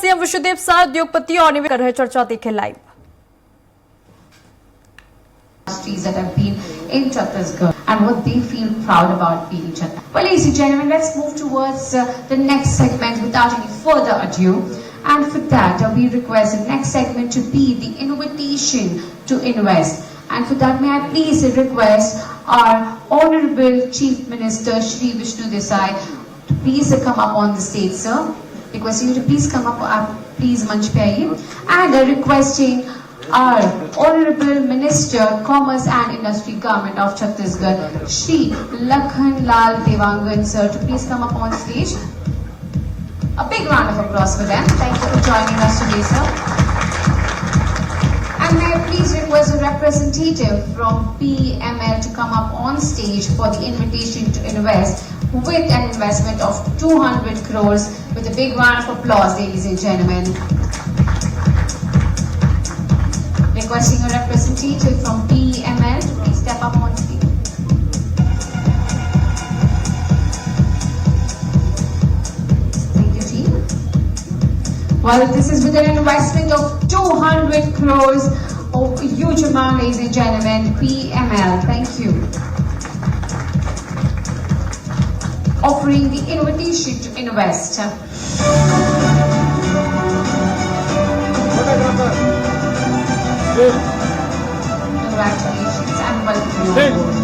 CM Vishwadev Sai उद्योगपतियों और निवेशकों कर रहे चर्चा, देखें live. That have been in Chhattisgarh and what they feel proud about being in Chhattisgarh. Well, ladies and gentlemen, let's move towards the next segment without any further ado. And for that, we request the next segment to be the invitation to invest. And for that, may I please request our Honorable Chief Minister Shri Vishnu Desai to please come up on the stage, sir. Requesting you to please come up, please manch pe aiye. And requesting our Honorable Minister Commerce and Industry Government of Chhattisgarh, Shri Lakhan Lal Devangan, sir, to please come up on stage. A big round of applause for them. Thank you for joining us today, sir. And may I please request a representative from PML to come up on stage for the invitation to invest with an investment of 200 crores with a big round of applause, ladies and gentlemen. Requesting a representative from PML to please step up on stage. Thank you, team. Well, this is with an investment of 200 crores, a huge amount, ladies and gentlemen. PML, thank you. Offering the invitation to invest. Congratulations and welcome you on board.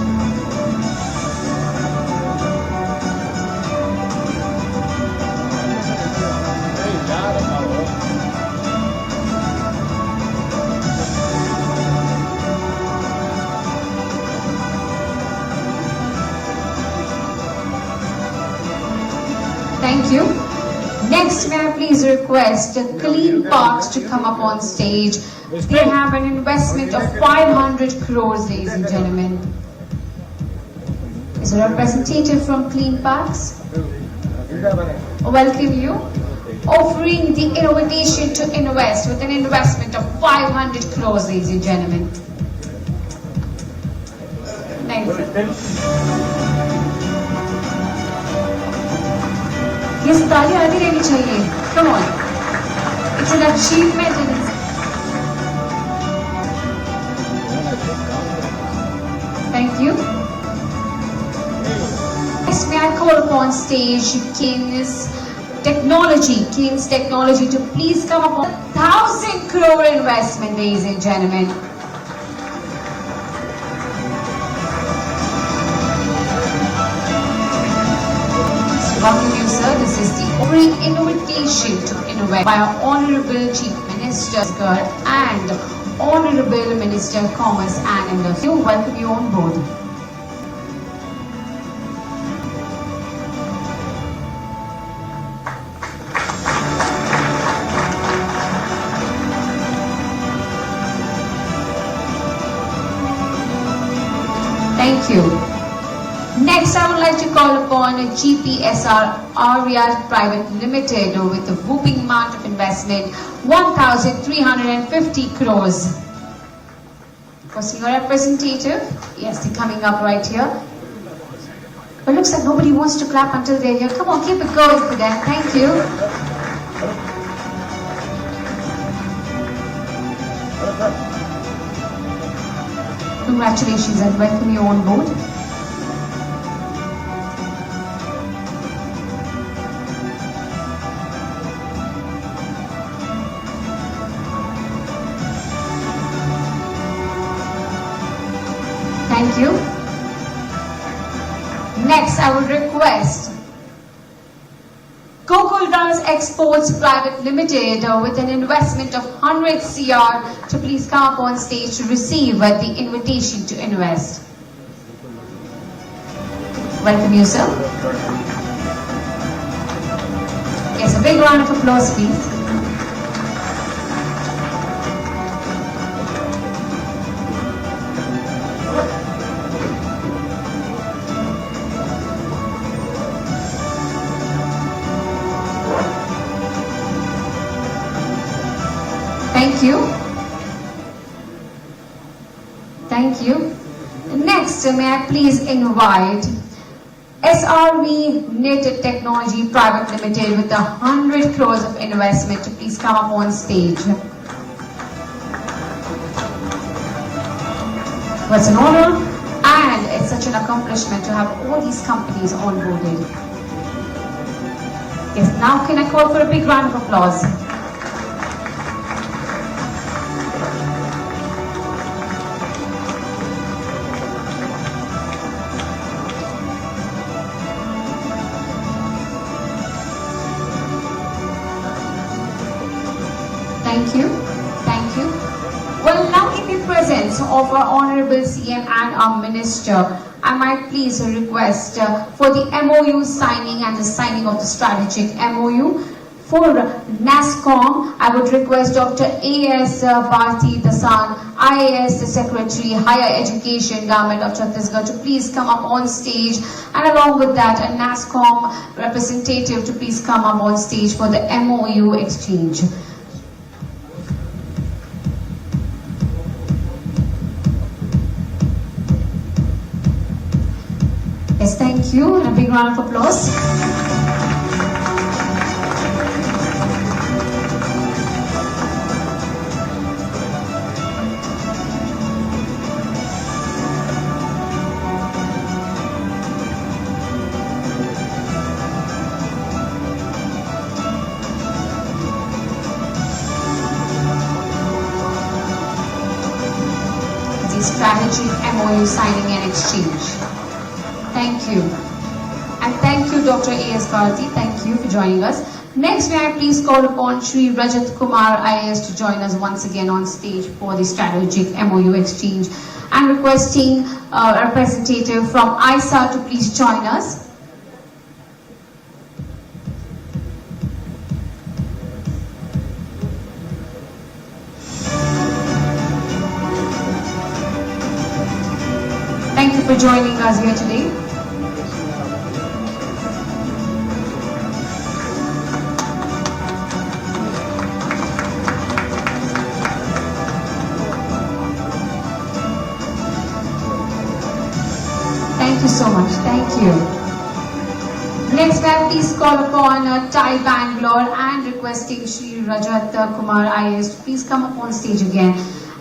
Thank you. Next, may I please request Clean Parks to come up on stage. They have an investment of 500 crores, ladies and gentlemen. Is a representative from Clean Parks? Welcome you. Offering the invitation to invest with an investment of 500 crores, ladies and gentlemen. Thank you. Yes, ताली आती रहनी चाहिए. Come on. It's an achievement. Thank you. Next, may I call upon stage Keynes Technology to please come up on 1,000 crore investment, ladies and gentlemen. Welcome you, sir. This is the offering invitation to invest by our Honorable Chief Minister and Honorable Minister Commerce and Industry. Welcome you on board. Thank you. Next, I would like to call upon GPSR Arya Private Limited with a whooping amount of investment 1,350 crores. Was your representative? Yes, they're coming up right here. But looks like nobody wants to clap until they're here. Come on, keep it going for them. Thank you. Congratulations and welcome you on board. Thank you. Next, I would request Gokuldas Exports Private Limited with an investment of 100 CR to please come up on stage to receive the invitation to invest. Welcome you, sir. Yes, a big round of applause, please. Thank you. Thank you. Next, may I please invite SRV Knit Technology Private Limited with 100 crores of investment to please come up on stage. It's an honor and it's such an accomplishment to have all these companies onboarded. Yes, now can I call for a big round of applause? Thank you. Thank you. Well, now in the presence of our Honorable CM and our Minister, I might please request for the MOU signing and the signing of the strategic MOU. For NASSCOM, I would request Dr. A.S. Bharti Dasan, IAS Secretary, Higher Education, Government of Chhattisgarh, to please come up on stage, and along with that, a NASSCOM representative to please come up on stage for the MOU exchange. Yes, thank you, and a big round of applause. The strategic MOU signing and exchange. Thank you. And thank you, Dr. A.S. Bharti. Thank you for joining us. Next, may I please call upon Shri Rajat Kumar IAS to join us once again on stage for the strategic MOU exchange, and requesting a representative from ISA to please join us. Thank you for joining us here today. Thank you so much. Thank you. Next, may I please call upon TiE Bangalore and requesting Shri Rajat Kumar IAS to please come up on stage again,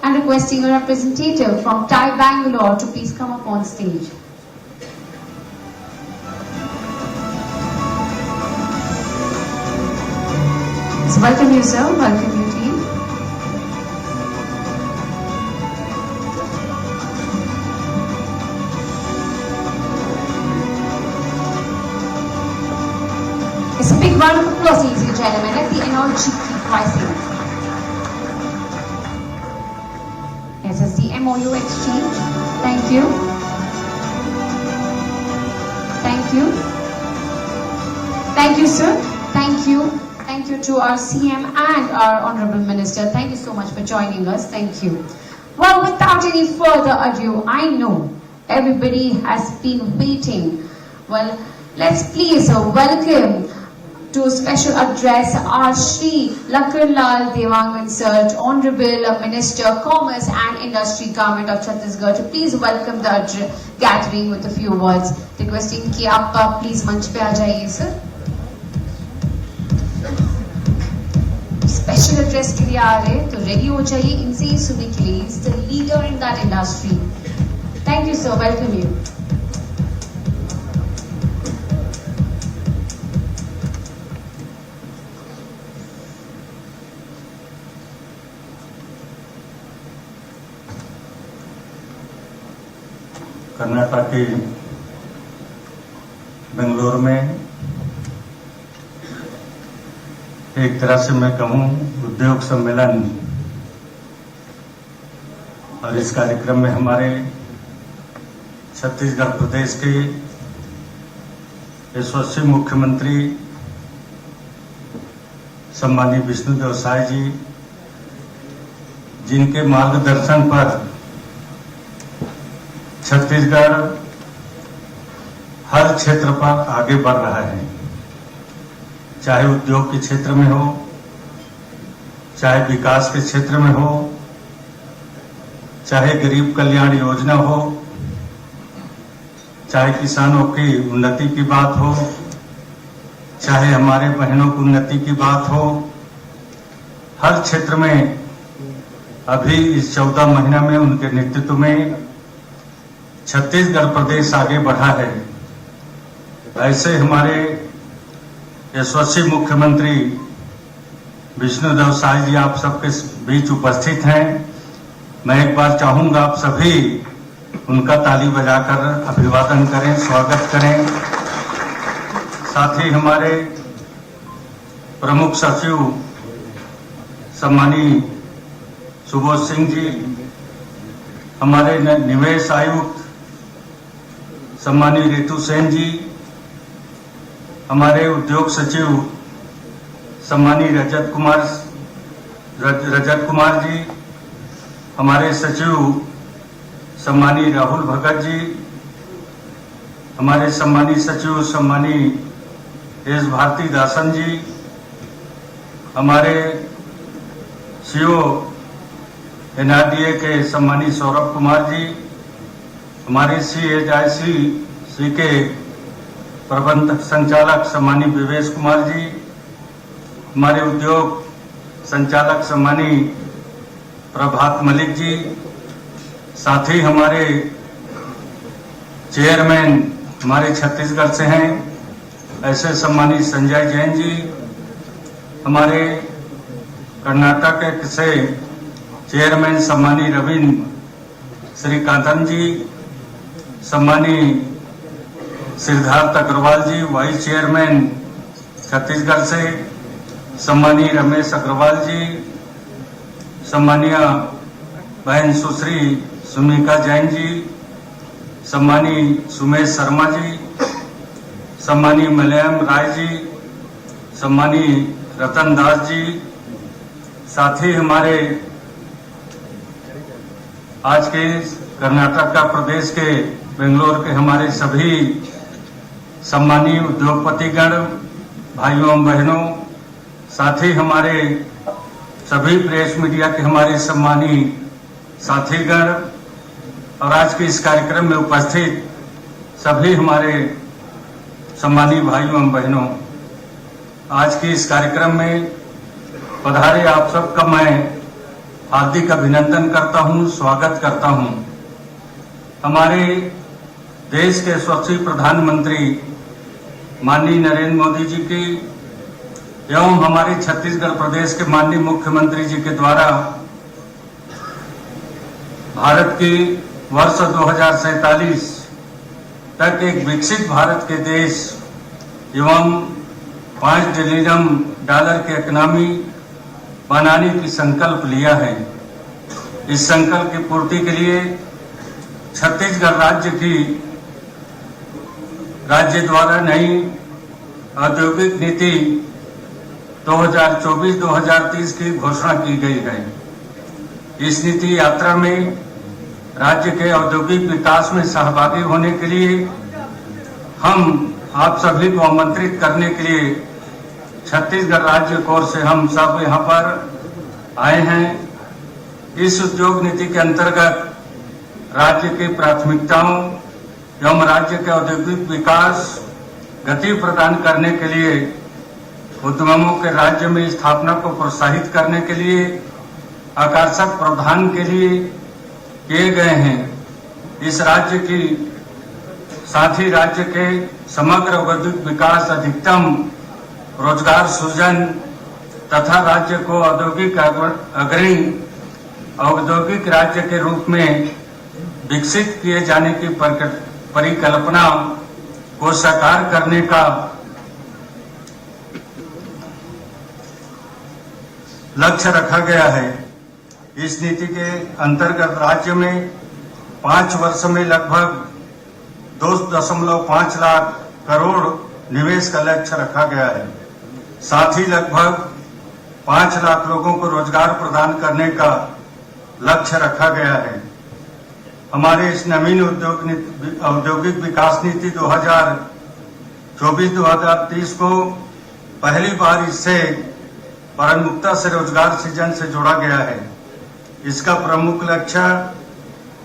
and requesting a representative from TiE Bangalore to please come up on stage. So welcome you, sir. Welcome you, team. It's a big round of applause, ladies and gentlemen. Let the energy keep rising. Yes, it's the MOU exchange. Thank you. Thank you. Thank you, sir. Thank you. Thank you to our CM and our Honorable Minister. Thank you so much for joining us. Thank you. Well, without any further ado, I know everybody has been waiting. Well, let's please welcome to special address our Shri Lakarlal Devangan Sir, Honorable Minister, Commerce and Industry, Government of Chhattisgarh, to please welcome the gathering with a few words. Requesting कि आप please मंच पे आ जाइए sir. Special address के लिए आ रहे तो ready हो जाइए, इनसे ही सुनने के लिए. He's the leader in that industry. Thank you sir. Welcome you. Karnataka के बेंगलुरु में एक तरह से मैं कहूं उद्योग सम्मेलन, और इस कार्यक्रम में हमारे छत्तीसगढ़ प्रदेश के यशस्वी मुख्यमंत्री सम्मानीय विष्णुदेव साय जी, जिनके मार्गदर्शन पर छत्तीसगढ़ हर क्षेत्र पर आगे बढ़ रहा है, चाहे उद्योग के क्षेत्र में हो, चाहे विकास के क्षेत्र में हो, चाहे गरीब कल्याण योजना हो, चाहे किसानों की उन्नति की बात हो, चाहे हमारे बहनों की उन्नति की बात हो, हर क्षेत्र में अभी इस 14 महीना में उनके नेतृत्व में छत्तीसगढ़ प्रदेश आगे बढ़ा है। ऐसे हमारे यशस्वी मुख्यमंत्री विष्णुदेव साय जी आप सबके बीच उपस्थित हैं। मैं एक बार चाहूंगा आप सभी उनका ताली बजाकर अभिवादन करें, स्वागत करें। साथ ही हमारे प्रमुख सचिव सम्मानीय सुबोध सिंह जी, हमारे निवेश आयुक्त सम्मानीय रितु सेन जी, हमारे उद्योग सचिव सम्मानीय रजत कुमार जी, हमारे सचिव सम्मानीय राहुल भगत जी, हमारे सम्मानीय सचिव सम्मानीय एस भारती दासन जी, हमारे सीओ NRDA के सम्मानीय सौरभ कुमार जी, हमारे CHIC के प्रबंध संचालक सम्मानीय विवेश कुमार जी, हमारे उद्योग संचालक सम्मानीय प्रभात मलिक जी, साथ ही हमारे चेयरमैन हमारे छत्तीसगढ़ से हैं ऐसे सम्मानीय संजय जैन जी, हमारे कर्नाटक से चेयरमैन सम्मानीय रविंद्र श्रीकांतन जी, सम्मानीय सिद्धार्थ अग्रवाल जी, वाइस चेयरमैन छत्तीसगढ़ से सम्मानीय रमेश अग्रवाल जी, सम्मानीय बहन सुश्री सुमिका जैन जी, सम्मानीय सुमेश शर्मा जी, सम्मानीय मलयम राय जी, सम्मानीय रतन दास जी, साथ ही हमारे आज के कर्नाटक का प्रदेश के बेंगलोर के हमारे सभी सम्मानीय उद्योगपतिगण, भाइयों एवं बहनों, साथ ही हमारे सभी प्रेस मीडिया के हमारे सम्मानीय साथीगण और आज के इस कार्यक्रम में उपस्थित सभी हमारे सम्मानीय भाइयों एवं बहनों, आज के इस कार्यक्रम में पधारे आप सबका मैं हार्दिक अभिनंदन करता हूं, स्वागत करता हूं। हमारे देश के यशस्वी प्रधानमंत्री माननीय नरेंद्र मोदी जी की एवं हमारे छत्तीसगढ़ प्रदेश के माननीय मुख्यमंत्री जी के द्वारा भारत की वर्ष 2047 तक एक विकसित भारत के देश एवं $5 ट्रिलियन की इकोनॉमी बनाने की संकल्प लिया है। इस संकल्प की पूर्ति के लिए छत्तीसगढ़ राज्य द्वारा नई औद्योगिक नीति 2024-2030 की घोषणा की गई है। इस नीति यात्रा में राज्य के औद्योगिक विकास में सहभागी होने के लिए हम आप सभी को आमंत्रित करने के लिए छत्तीसगढ़ राज्य कोर से हम सब यहाँ पर आए हैं। इस उद्योग नीति के अंतर्गत राज्य की प्राथमिकताओं एवं राज्य के औद्योगिक विकास गति प्रदान करने के लिए उद्यमों के राज्य में स्थापना को प्रोत्साहित करने के लिए आकर्षक प्रावधान के लिए किए गए हैं। इस राज्य की साथ ही राज्य के समग्र औद्योगिक विकास, अधिकतम रोजगार सृजन तथा राज्य को औद्योगिक अग्रणी औद्योगिक राज्य के रूप में विकसित किए जाने की परिकल्पना को साकार करने का लक्ष्य रखा गया है। इस नीति के अंतर्गत राज्य में 5 वर्ष में लगभग 2.5 लाख करोड़ निवेश का लक्ष्य रखा गया है। साथ ही लगभग 5 लाख लोगों को रोजगार प्रदान करने का लक्ष्य रखा गया है। हमारे इस नवीन औद्योगिक विकास नीति 2024-2030 को पहली बार इससे परमुक्ता से रोजगार सृजन से जोड़ा गया है। इसका प्रमुख लक्ष्य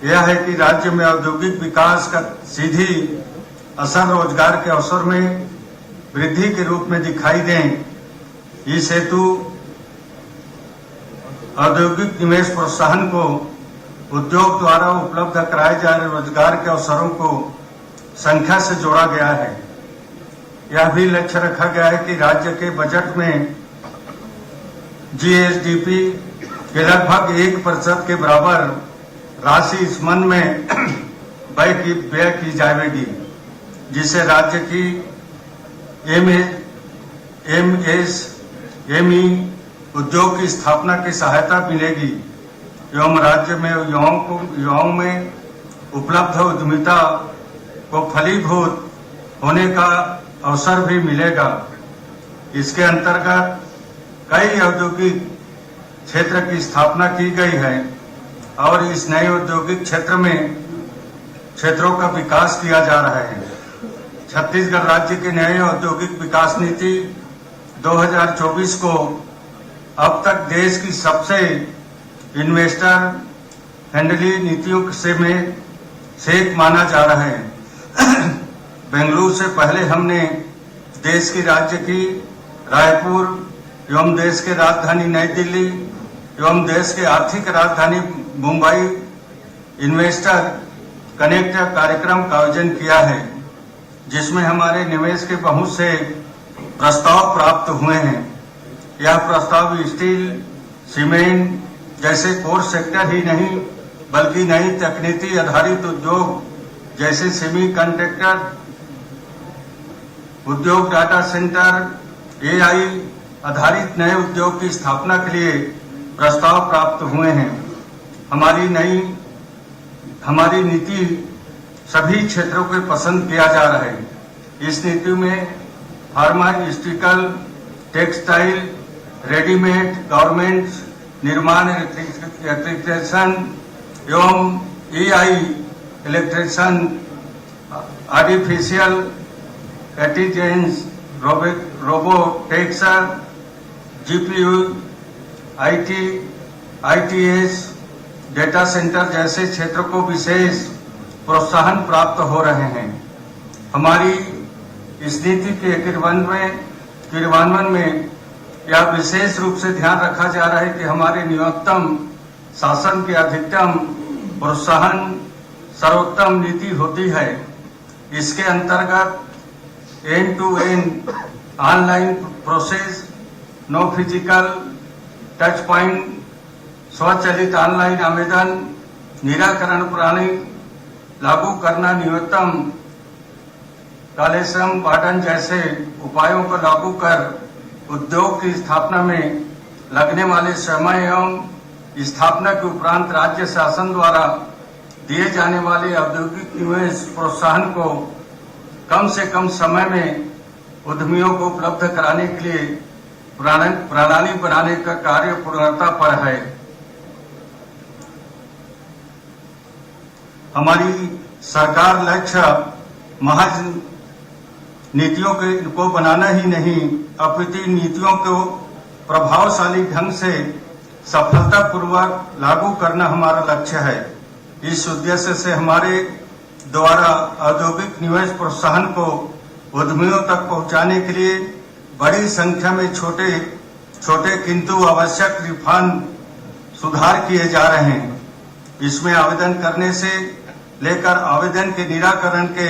यह है कि राज्य में औद्योगिक विकास का सीधी असर रोजगार के अवसर में वृद्धि के रूप में दिखाई दें। इस हेतु औद्योगिक निवेश प्रोत्साहन को उद्योग द्वारा उपलब्ध कराए जा रहे रोजगार के अवसरों को संख्या से जोड़ा गया है। यह भी लक्ष्य रखा गया है कि राज्य के बजट में जीएसडीपी के लगभग 1% के बराबर राशि इस मन में व्यय की जाएगी, जिससे राज्य की एमएसएमई उद्योग की स्थापना की सहायता मिलेगी एवं राज्य में युवाओं में उपलब्ध उद्यमिता को फलीभूत होने का अवसर भी मिलेगा। इसके अंतर्गत कई औद्योगिक क्षेत्र की स्थापना की गई है और इस नए औद्योगिक क्षेत्रों का विकास किया जा रहा है। छत्तीसगढ़ राज्य के नए औद्योगिक विकास नीति 2024 को अब तक देश की सबसे इन्वेस्टर फ्रेंडली नीतियों से एक माना जा रहा है। बेंगलुरु से पहले हमने देश की राज्य की रायपुर एवं देश के राजधानी नई दिल्ली एवं देश के आर्थिक राजधानी मुंबई इन्वेस्टर कनेक्ट कार्यक्रम का आयोजन किया है, जिसमें हमारे निवेश के बहुत से प्रस्ताव प्राप्त हुए हैं। यह प्रस्ताव स्टील, सीमेंट जैसे कोर सेक्टर ही नहीं बल्कि नई तकनीकी आधारित उद्योग जैसे सेमीकंडक्टर उद्योग, डाटा सेंटर, एआई आधारित नए उद्योग की स्थापना के लिए प्रस्ताव प्राप्त हुए हैं। हमारी नीति सभी क्षेत्रों को पसंद किया जा रहा है। इस नीति में फार्मास्यूटिकल, टेक्सटाइल, रेडीमेड गारमेंट्स, निर्माण, इलेक्ट्रिशियन एवं AI, electrician, artificial intelligence, robotics, GPU, ITS, data centre जैसे क्षेत्रों को विशेष प्रोत्साहन प्राप्त हो रहे हैं। हमारी इस नीति के क्रियान्वयन में यह विशेष रूप से ध्यान रखा जा रहा है कि हमारे न्यूनतम शासन की अधिकतम प्रोत्साहन सर्वोत्तम नीति होती है। इसके अंतर्गत end to end online process, no physical touch point, स्वचालित ऑनलाइन आवेदन निराकरण प्रणाली लागू करना, न्यूनतम कालेश्रम वार्डन जैसे उपायों को लागू कर उद्योग की स्थापना में लगने वाले समय एवं स्थापना के उपरांत राज्य शासन द्वारा दिए जाने वाले औद्योगिक निवेश प्रोत्साहन को कम से कम समय में उद्यमियों को उपलब्ध कराने के लिए प्रणाली बनाने का कार्य पूर्णता पर है। हमारी सरकार लक्ष्य महज नीतियों को बनाना ही नहीं अपितु नीतियों को प्रभावशाली ढंग से सफलतापूर्वक लागू करना हमारा लक्ष्य है। इस उद्देश्य से हमारे द्वारा औद्योगिक निवेश प्रोत्साहन को उद्यमियों तक पहुंचाने के लिए बड़ी संख्या में छोटे किंतु आवश्यक रिफॉर्म सुधार किए जा रहे हैं। इसमें आवेदन करने से लेकर आवेदन के निराकरण के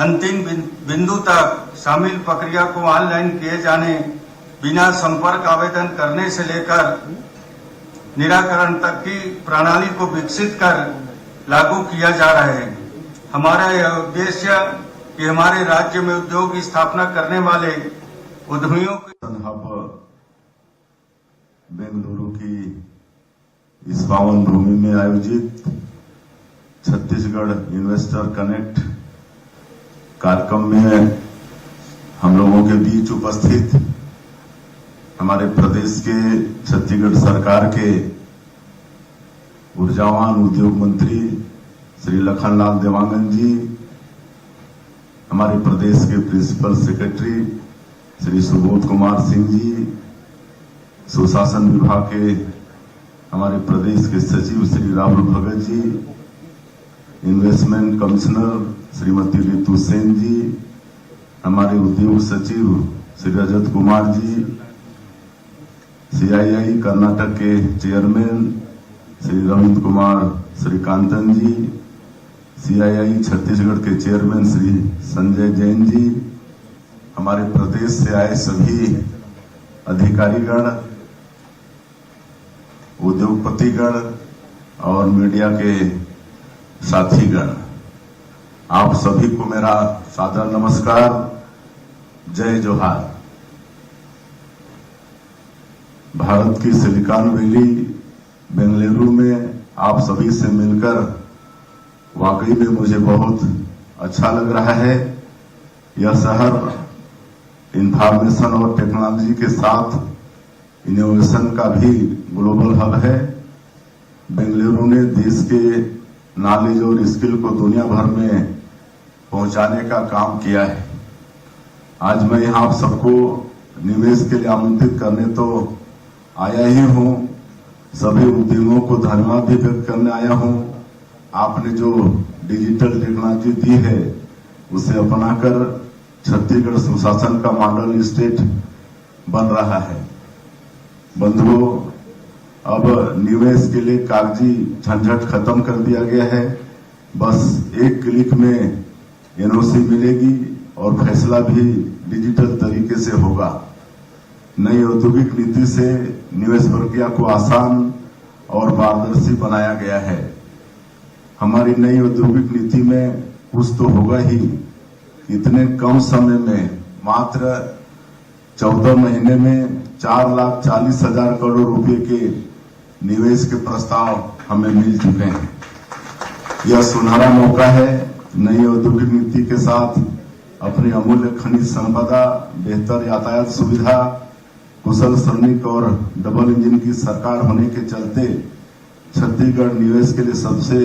अंतिम बिंदु तक शामिल प्रक्रिया को ऑनलाइन किए जाने, बिना संपर्क आवेदन करने से लेकर निराकरण तक की प्रणाली को विकसित कर लागू किया जा रहा है। हमारा यह उद्देश्य कि हमारे राज्य में उद्योग की स्थापना करने वाले उद्यमियों हब बेंगलुरु की इस पावन भूमि में आयोजित छत्तीसगढ़ इन्वेस्टर कनेक्ट कार्यक्रम में हम लोगों के बीच उपस्थित हमारे प्रदेश के छत्तीसगढ़ सरकार के ऊर्जावान उद्योग मंत्री श्री लखनलाल देवांगन जी, हमारे प्रदेश के प्रिंसिपल सेक्रेटरी श्री सुबोध कुमार सिंह जी, सुशासन विभाग के हमारे प्रदेश के सचिव श्री राहुल भगत जी, इन्वेस्टमेंट कमिश्नर श्रीमती रितु सेन जी, हमारे उद्योग सचिव श्री रजत कुमार जी, CII कर्नाटक के चेयरमैन श्री रविंद्र कुमार श्रीकांतन जी, CII छत्तीसगढ़ के चेयरमैन श्री संजय जैन जी, हमारे प्रदेश से आए सभी अधिकारीगण, उद्योगपतिगण और मीडिया के साथीगण, आप सभी को मेरा सादर नमस्कार, जय जोहार। भारत की सिलिकॉन वैली बेंगलुरु में आप सभी से मिलकर वाकई में मुझे बहुत अच्छा लग रहा है। यह शहर इंफॉर्मेशन और टेक्नोलॉजी के साथ इनोवेशन का भी ग्लोबल हब है। बेंगलुरु ने देश के नॉलेज और स्किल को दुनिया भर में पहुंचाने का काम किया है। आज मैं यहां आप सबको निवेश के लिए आमंत्रित करने तो आया ही हूं, सभी उद्यमों को धन्यवाद भी व्यक्त करने आया हूं। आपने जो डिजिटल टेक्नोलॉजी दी है उसे अपनाकर छत्तीसगढ़ सुशासन का मॉडल स्टेट बन रहा है। बंधुओं, अब निवेश के लिए कागजी झंझट खत्म कर दिया गया है। बस एक क्लिक में NOC मिलेगी और फैसला भी डिजिटल तरीके से होगा। नई औद्योगिक नीति से निवेश प्रक्रिया को आसान और पारदर्शी बनाया गया है। हमारी नई औद्योगिक नीति में कुछ तो होगा ही, इतने कम समय में मात्र 14 महीने में 4,40,000 करोड़ रुपए के निवेश के प्रस्ताव हमें मिल चुके हैं। यह सुनहरा मौका है नई औद्योगिक नीति के साथ अपनी अमूल्य खनिज संपदा, बेहतर यातायात सुविधा, कुशल श्रमिक और डबल इंजन की सरकार होने के चलते छत्तीसगढ़ निवेश के लिए सबसे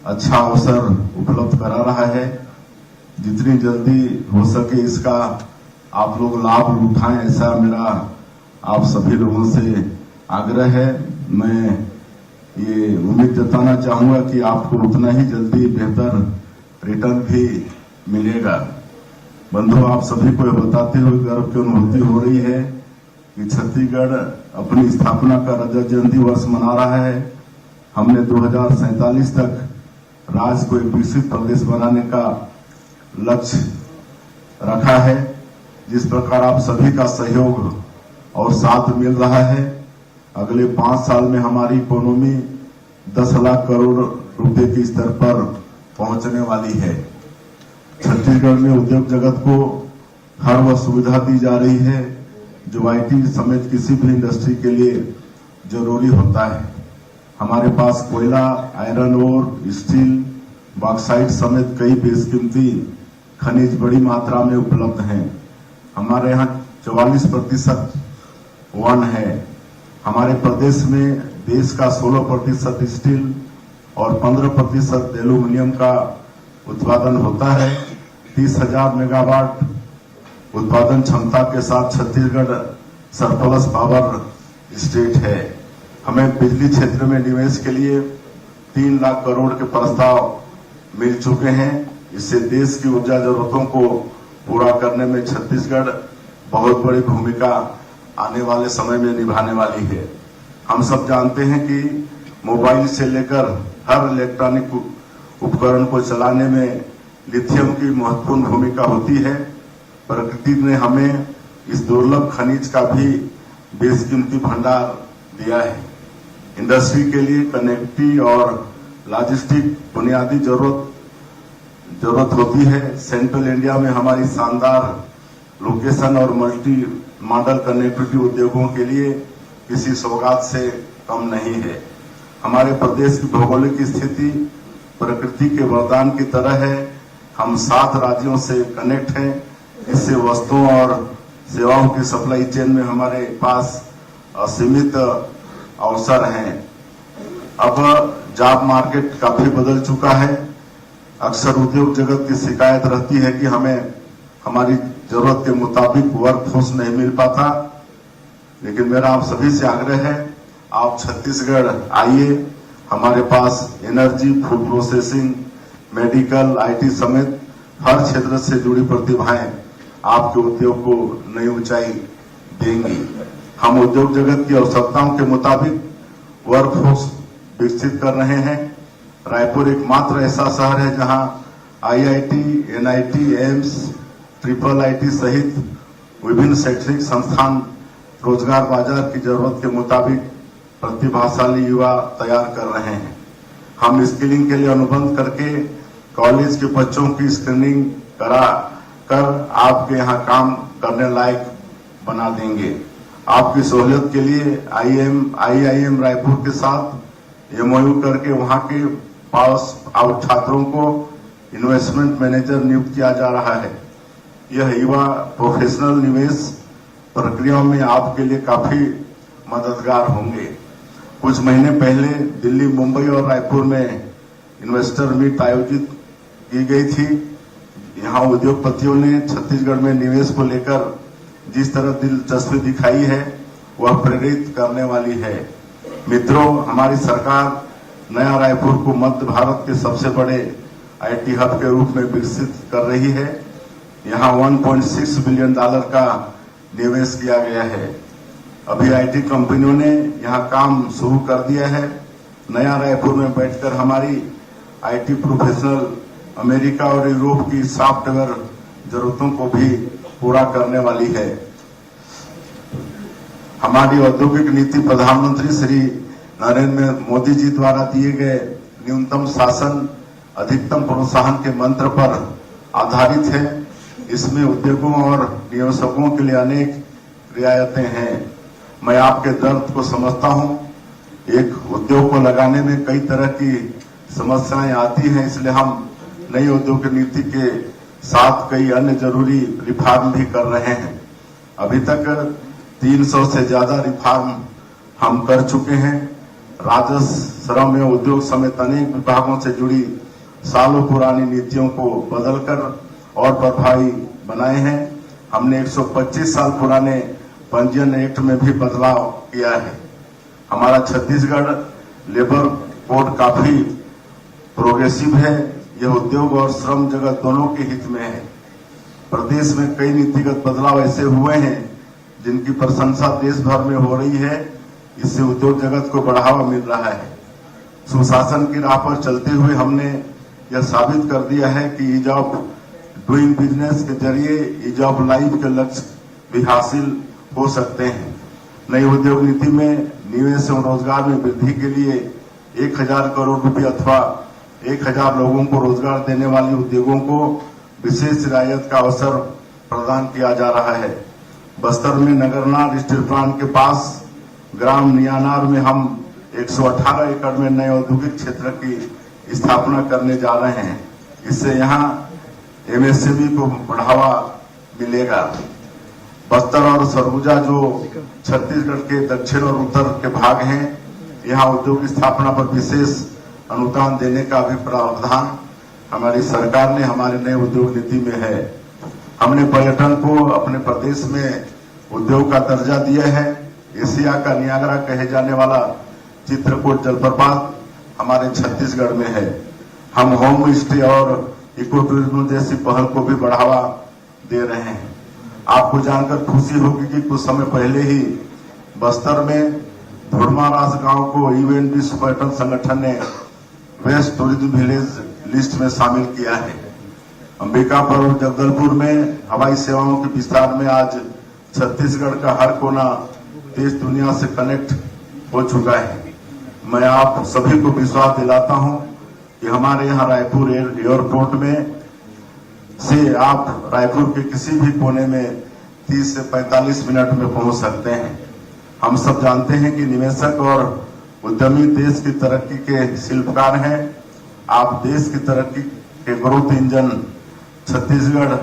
अच्छा अवसर उपलब्ध करा रहा है। जितनी जल्दी हो सके इसका आप लोग लाभ उठाएं, ऐसा मेरा आप सभी लोगों से आग्रह है। मैं ये उम्मीद जताना चाहूंगा कि आपको उतना ही जल्दी बेहतर रिटर्न भी मिलेगा। बंधुओं, आप सभी को यह बताते हुए गर्व की अनुभूति हो रही है कि छत्तीसगढ़ अपनी स्थापना का रजत जयंती वर्ष मना रहा है। हमने 2047 तक राज्य को एक विकसित प्रदेश बनाने का लक्ष्य रखा है। जिस प्रकार आप सभी का सहयोग और साथ मिल रहा है, अगले 5 साल में हमारी इकोनॉमी 10 लाख करोड़ रुपए के स्तर पर पहुंचने वाली है। छत्तीसगढ़ में उद्योग जगत को हर वह सुविधा दी जा रही है जो IT समेत किसी भी इंडस्ट्री के लिए जरूरी होता है। हमारे पास कोयला, आयरन ओर, स्टील, बॉक्साइट समेत कई बेशकीमती खनिज बड़ी मात्रा में उपलब्ध हैं। हमारे यहाँ 44% वन है। हमारे प्रदेश में देश का 16% स्टील और 15% एल्यूमिनियम का उत्पादन होता है। 30,000 मेगावाट उत्पादन क्षमता के साथ छत्तीसगढ़ सरप्लस पावर स्टेट है। हमें बिजली क्षेत्र में निवेश के लिए 3 लाख करोड़ के प्रस्ताव मिल चुके हैं। इससे देश की ऊर्जा जरूरतों को पूरा करने में छत्तीसगढ़ बहुत बड़ी भूमिका आने वाले समय में निभाने वाली है। हम सब जानते हैं कि मोबाइल से लेकर हर इलेक्ट्रॉनिक उपकरण को चलाने में लिथियम की महत्वपूर्ण भूमिका होती है। प्रकृति ने हमें इस दुर्लभ खनिज का भी बेशकीमती भंडार दिया है। इंडस्ट्री के लिए कनेक्टिविटी और लॉजिस्टिक बुनियादी जरूरत होती है। सेंट्रल इंडिया में हमारी शानदार लोकेशन और मल्टी मॉडल कनेक्टिविटी उद्योगों के लिए किसी सौगात से कम नहीं है। हमारे प्रदेश की भौगोलिक स्थिति प्रकृति के वरदान की तरह है। हम 7 राज्यों से कनेक्ट हैं। इससे वस्तुओं और सेवाओं की सप्लाई चेन में हमारे पास असीमित अवसर हैं। अब जॉब मार्केट काफी बदल चुका है। अक्सर उद्योग जगत की शिकायत रहती है कि हमें हमारी जरूरत के मुताबिक वर्क फोर्स नहीं मिल पाता, लेकिन मेरा आप सभी से आग्रह है, आप छत्तीसगढ़ आइए। हमारे पास energy, food processing, medical, IT समेत हर क्षेत्र से जुड़ी प्रतिभाएं आपके उद्योग को नई ऊंचाई देंगी। हम उद्योग जगत की आवश्यकताओं के मुताबिक वर्कफोर्स विकसित कर रहे हैं। रायपुर एकमात्र ऐसा शहर है जहां IIT, NIT, AIIMS, triple IT सहित विभिन्न शैक्षणिक संस्थान रोजगार बाजार की जरूरत के मुताबिक प्रतिभाशाली युवा तैयार कर रहे हैं। हम स्किलिंग के लिए अनुबंध करके कॉलेज के बच्चों की स्क्रीनिंग करा कर आपके यहाँ काम करने लायक बना देंगे। आपकी सहूलियत के लिए आईआईएम रायपुर के साथ एमओयू करके वहां के पास आउट छात्रों को इन्वेस्टमेंट मैनेजर नियुक्त किया जा रहा है। यह युवा प्रोफेशनल निवेश प्रक्रियाओं में आपके लिए काफी मददगार होंगे। कुछ महीने पहले दिल्ली, मुंबई और रायपुर में इन्वेस्टर मीट आयोजित की गई थी। यहाँ उद्योगपतियों ने छत्तीसगढ़ में निवेश को लेकर जिस तरह दिलचस्पी दिखाई है वह प्रेरित करने वाली है। मित्रों, हमारी सरकार नया रायपुर को मध्य भारत के सबसे बड़े आईटी हब के रूप में विकसित कर रही है। यहाँ $1.6 बिलियन का निवेश किया गया है। अभी आईटी कंपनियों ने यहाँ काम शुरू कर दिया है। नया रायपुर में बैठकर हमारी आईटी प्रोफेशनल अमेरिका और यूरोप की सॉफ्टवेयर जरूरतों को भी पूरा करने वाली है। हमारी औद्योगिक नीति प्रधानमंत्री श्री नरेंद्र मोदी जी द्वारा दिए गए न्यूनतम शासन अधिकतम प्रोत्साहन के मंत्र पर आधारित है। इसमें उद्योगों और निवेशकों के लिए अनेक रियायतें हैं। मैं आपके दर्द को समझता हूं। एक उद्योग को लगाने में कई तरह की समस्याएं आती हैं, इसलिए हम नई औद्योगिक नीति के साथ कई अन्य जरूरी रिफॉर्म भी कर रहे हैं। अभी तक 300 से ज्यादा रिफॉर्म हम कर चुके हैं। राजस्व, श्रम एवं उद्योग समेत अनेक विभागों से जुड़ी सालों पुरानी नीतियों को बदलकर और प्रभावी बनाए हैं। हमने 125 साल पुराने पंजीयन एक्ट में भी बदलाव किया है। हमारा छत्तीसगढ़ लेबर कोड काफी प्रोग्रेसिव है। यह उद्योग और श्रम जगत दोनों के हित में है। प्रदेश में कई नीतिगत बदलाव ऐसे हुए हैं जिनकी प्रशंसा देश भर में हो रही है। इससे उद्योग जगत को बढ़ावा मिल रहा है। सुशासन की राह पर चलते हुए हमने यह साबित कर दिया है कि ईज ऑफ डूइंग बिजनेस के जरिए ईज ऑफ लाइफ के लक्ष्य भी हासिल हो सकते हैं। नई उद्योग नीति में निवेश एवं रोजगार में वृद्धि के लिए 1000 करोड़ रुपए अथवा 1000 लोगों को रोजगार देने वाले उद्योगों को विशेष रियायत का अवसर प्रदान किया जा रहा है। बस्तर में नगरनार स्टील प्लांट के पास ग्राम नियानार में हम 118 एकड़ में नए औद्योगिक क्षेत्र की स्थापना करने जा रहे हैं। इससे यहाँ एमएसएमई को बढ़ावा मिलेगा। बस्तर और सरगुजा जो छत्तीसगढ़ के दक्षिण और उत्तर के भाग हैं, यहाँ उद्योग स्थापना पर विशेष अनुदान देने का भी प्रावधान हमारी सरकार ने हमारे नए उद्योग नीति में है। हमने पर्यटन को अपने प्रदेश में उद्योग का दर्जा दिया है। एशिया का नियाग्रा कहे जाने वाला चित्रकूट जलप्रपात हमारे छत्तीसगढ़ में है। हम होम स्टे और इको टूरिज्म जैसी पहल को भी बढ़ावा दे रहे हैं। आपको जानकर खुशी होगी कि कुछ समय पहले ही बस्तर में धुड़मारास गांव को यूएन विश्व पर्यटन संगठन ने बेस्ट टूरिज्म विलेज लिस्ट में शामिल किया है। अंबिकापुर और जगदलपुर में हवाई सेवाओं के विस्तार में आज छत्तीसगढ़ का हर कोना देश दुनिया से कनेक्ट हो चुका है। मैं आप सभी को विश्वास दिलाता हूं कि हमारे यहाँ रायपुर एयरपोर्ट में से आप रायपुर के किसी भी कोने में 30 से 45 मिनट में पहुंच सकते हैं। हम सब जानते हैं कि निवेशक और उद्यमी देश की तरक्की के शिल्पकार हैं। आप देश की तरक्की के ग्रोथ इंजन छत्तीसगढ़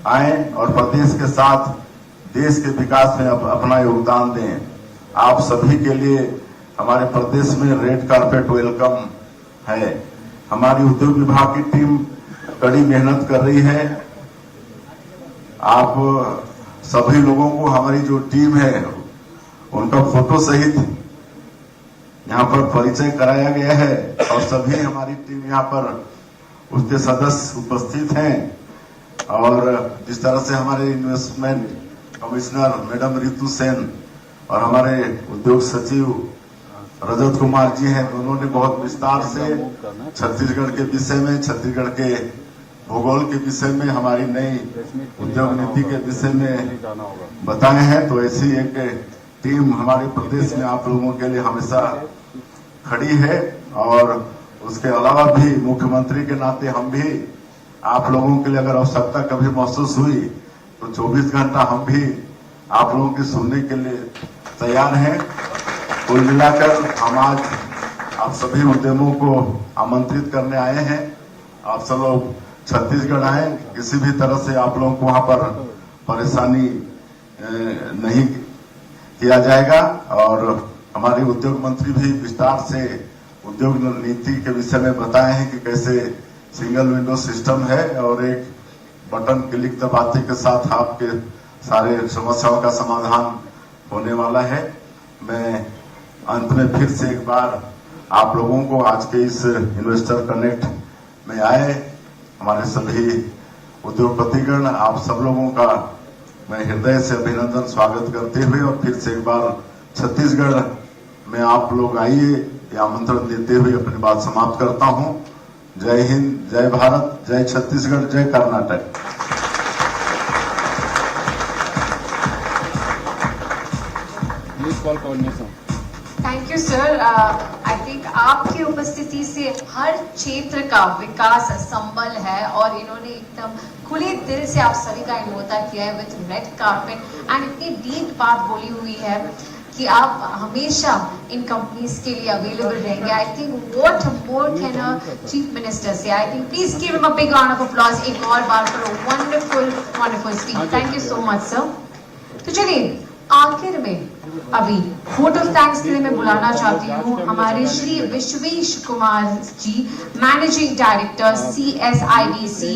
आए और प्रदेश के साथ देश के विकास में अपना योगदान दें। आप सभी के लिए हमारे प्रदेश में रेड कार्पेट वेलकम है। हमारी उद्योग विभाग की टीम कड़ी मेहनत कर रही है। आप सभी लोगों को हमारी जो टीम है उनका फोटो सहित यहाँ पर परिचय कराया गया है और सभी हमारी टीम यहाँ पर उसके सदस्य उपस्थित हैं और जिस तरह से हमारे investment commissioner madam Ritu Sen और हमारे उद्योग सचिव रजत कुमार जी हैं, दोनों ने बहुत विस्तार से छत्तीसगढ़ के विषय में, छत्तीसगढ़ के भूगोल के विषय में, हमारी नई उद्योग नीति के विषय में बताए हैं। तो ऐसी एक टीम हमारे प्रदेश में आप लोगों के लिए हमेशा खड़ी है और उसके अलावा भी मुख्यमंत्री के नाते हम भी आप लोगों के लिए अगर आवश्यकता कभी महसूस हुई तो 24 घंटा हम भी आप लोगों की सुनने के लिए तैयार हैं। कुल मिलाकर हम आज आप सभी उद्यमों को आमंत्रित करने आए हैं। आप सब लोग छत्तीसगढ़ आए, किसी भी तरह से आप लोगों को वहां पर परेशानी नहीं किया जाएगा और हमारे उद्योग मंत्री भी विस्तार से उद्योग नीति के विषय में बताए हैं कि कैसे सिंगल विंडो सिस्टम है और एक बटन क्लिक दबाते के साथ आपके सारे समस्याओं का समाधान होने वाला है। मैं अंत में फिर से एक बार आप लोगों को आज के इस इन्वेस्टर कनेक्ट में आए हमारे सभी उद्योगपतिगण, आप सब लोगों का मैं हृदय से अभिनंदन स्वागत करते हुए और फिर से एक बार छत्तीसगढ़ में आप लोग आइए ये आमंत्रण देते हुए अपनी बात समाप्त करता हूं। जय हिंद, जय भारत, जय छत्तीसगढ़, जय Karnataka. Thank you sir. I think आपकी उपस्थिति से हर क्षेत्र का विकास संभल है और इन्होंने एकदम खुले दिल से आप सभी का इन्वोता किया है विथ रेड कार्पेट एंड इतनी डीप बात बोली हुई है कि आप हमेशा इन कंपनीज के लिए अवेलेबल रहेंगे। I think what more can a chief minister say. I think please give him a big round of applause एक और बार for a wonderful speech. Thank you so much sir. तो चलिए आखिर में अभी वोट ऑफ थैंक्स के लिए मैं बुलाना चाहती हूँ हमारे Shri Vishwesh Kumar ji, managing director CSIDC